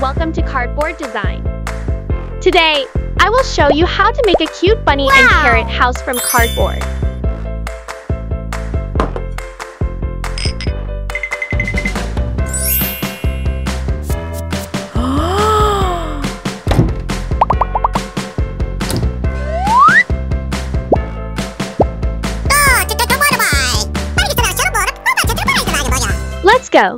welcome to Cardboard Design. Today, I will show you how to make a cute bunny and carrot house from cardboard. Let's go!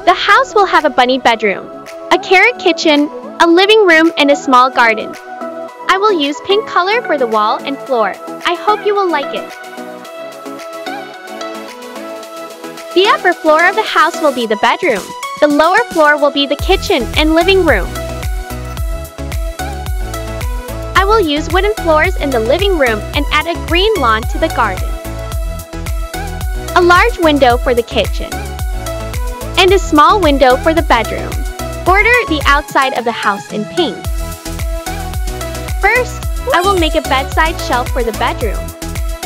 The house will have a bunny bedroom, a carrot kitchen, a living room, and a small garden. I will use pink color for the wall and floor. I hope you will like it. The upper floor of the house will be the bedroom. The lower floor will be the kitchen and living room. I will use wooden floors in the living room and add a green lawn to the garden. A large window for the kitchen. And a small window for the bedroom. Border the outside of the house in pink. First, I will make a bedside shelf for the bedroom.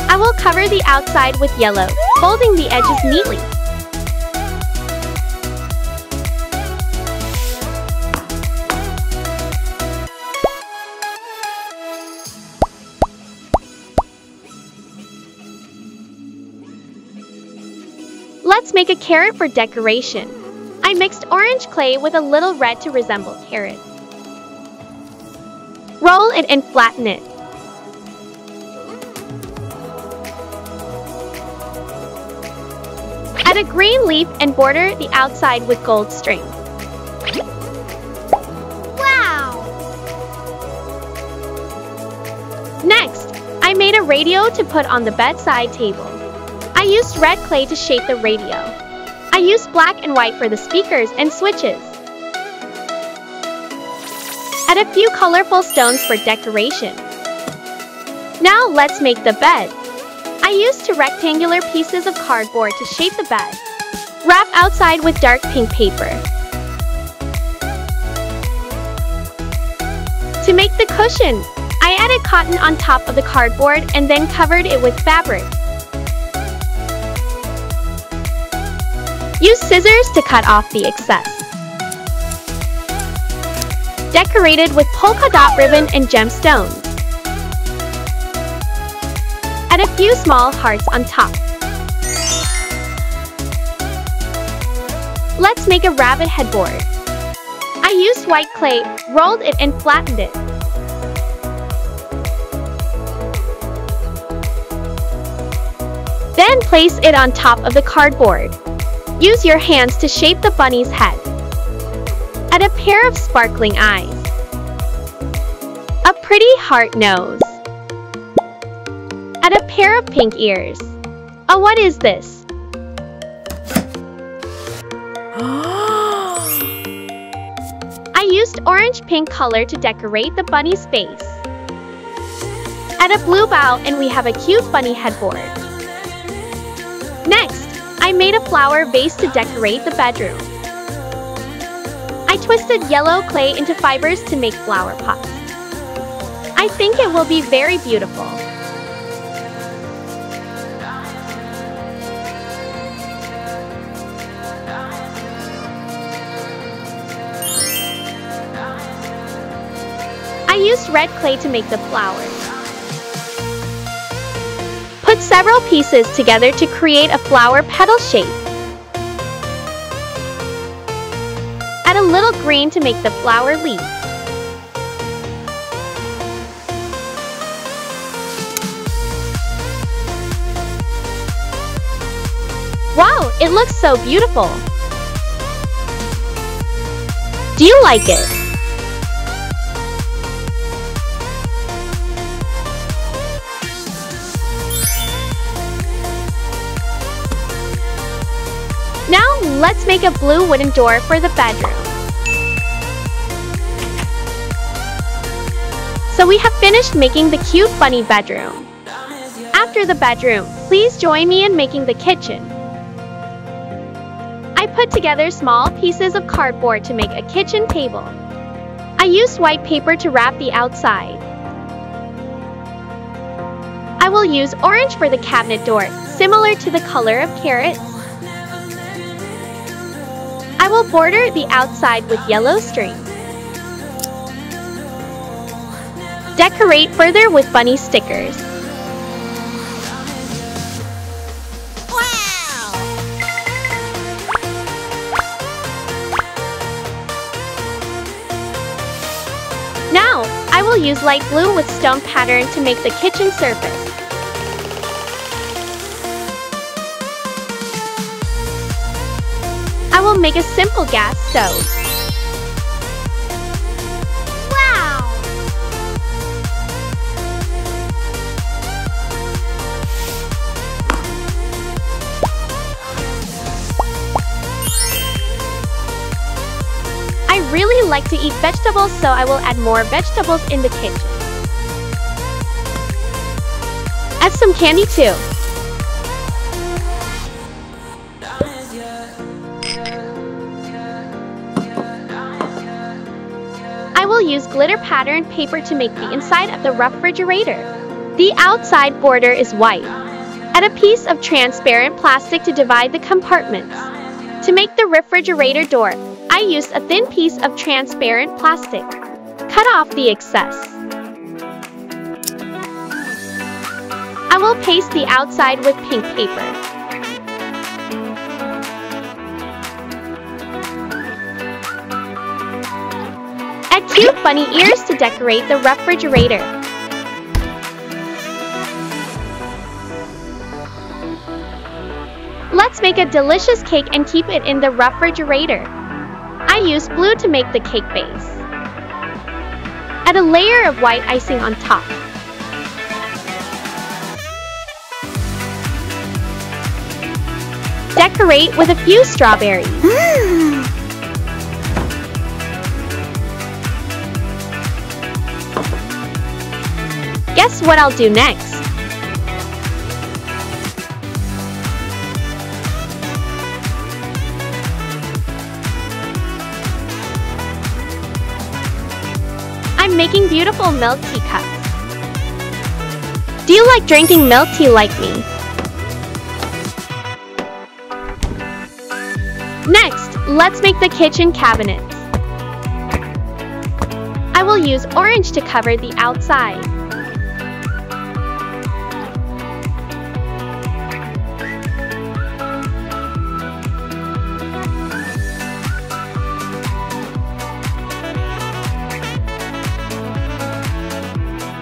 I will cover the outside with yellow, folding the edges neatly. Let's make a carrot for decoration. I mixed orange clay with a little red to resemble carrot. Roll it and flatten it. Add a green leaf and border the outside with gold string. Wow! Next, I made a radio to put on the bedside table. I used red clay to shape the radio. I used black and white for the speakers and switches. Add a few colorful stones for decoration. Now let's make the bed. I used two rectangular pieces of cardboard to shape the bed. Wrap outside with dark pink paper. To make the cushion, I added cotton on top of the cardboard and then covered it with fabric. Use scissors to cut off the excess. Decorated with polka dot ribbon and gemstones. Add a few small hearts on top. Let's make a rabbit headboard. I used white clay, rolled it and flattened it. Then place it on top of the cardboard. Use your hands to shape the bunny's head. Add a pair of sparkling eyes. A pretty heart nose. Add a pair of pink ears. Oh, what is this? I used orange-pink color to decorate the bunny's face. Add a blue bow and we have a cute bunny headboard. Next, I made a flower vase to decorate the bedroom. I twisted yellow clay into fibers to make flower pots. I think it will be very beautiful. I used red clay to make the flowers. Put several pieces together to create a flower petal shape. Add a little green to make the flower leaf. Wow, it looks so beautiful! Do you like it? Now, let's make a blue wooden door for the bedroom. So we have finished making the cute bunny bedroom. After the bedroom, please join me in making the kitchen. I put together small pieces of cardboard to make a kitchen table. I used white paper to wrap the outside. I will use orange for the cabinet door, similar to the color of carrots. I will border the outside with yellow string. Decorate further with bunny stickers. Now, I will use light blue with stone pattern to make the kitchen surface. I will make a simple gas stove. Wow! I really like to eat vegetables, so I will add more vegetables in the kitchen. Add some candy too. I will use glitter pattern paper to make the inside of the refrigerator. The outside border is white. Add a piece of transparent plastic to divide the compartments. To make the refrigerator door, I used a thin piece of transparent plastic. Cut off the excess. I will paste the outside with pink paper. Add cute bunny ears to decorate the refrigerator. Let's make a delicious cake and keep it in the refrigerator. I use blue to make the cake base. Add a layer of white icing on top. Decorate with a few strawberries. Guess what I'll do next? I'm making beautiful milk tea cups. Do you like drinking milk tea like me? Next, let's make the kitchen cabinets. I will use orange to cover the outside.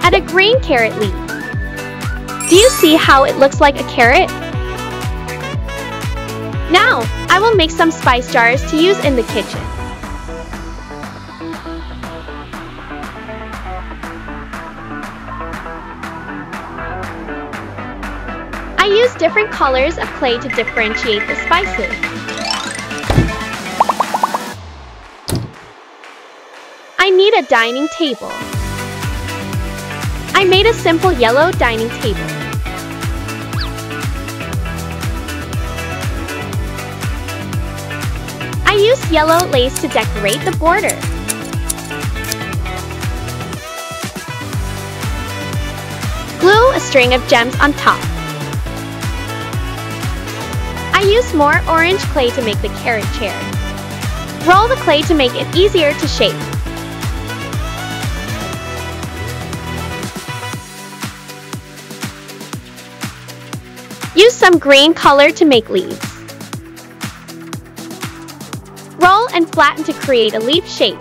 Add a green carrot leaf. Do you see how it looks like a carrot? Now, I will make some spice jars to use in the kitchen. I use different colors of clay to differentiate the spices. I need a dining table. I made a simple yellow dining table. I used yellow lace to decorate the border. Glue a string of gems on top. I used more orange clay to make the carrot chair. Roll the clay to make it easier to shape. Use some green color to make leaves. Roll and flatten to create a leaf shape.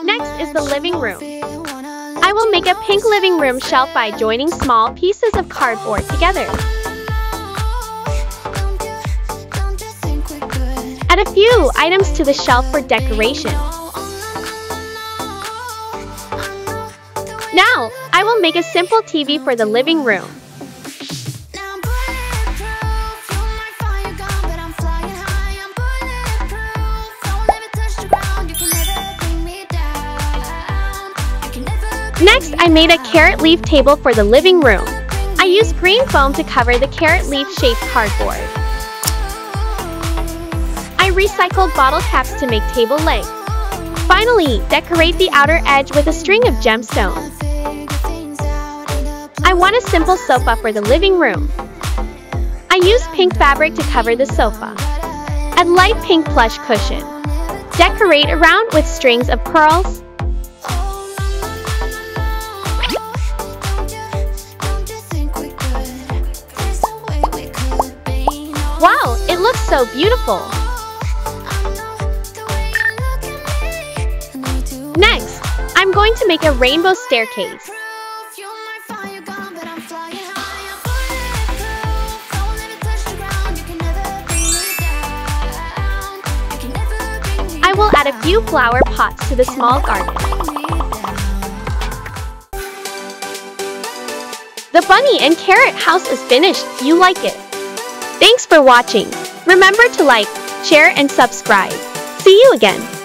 Next is the living room. I will make a pink living room shelf by joining small pieces of cardboard together. Add a few items to the shelf for decoration. Now, I will make a simple TV for the living room. Next, I made a carrot leaf table for the living room. I used green foam to cover the carrot leaf-shaped cardboard. I recycled bottle caps to make table leg. Finally, decorate the outer edge with a string of gemstones. I want a simple sofa for the living room. I use pink fabric to cover the sofa. Add light pink plush cushion. Decorate around with strings of pearls. Wow, it looks so beautiful! Next, I'm going to make a rainbow staircase. I will add a few flower pots to the small garden. The bunny and carrot house is finished. You like it? Thanks for watching. Remember to like, share and subscribe. See you again.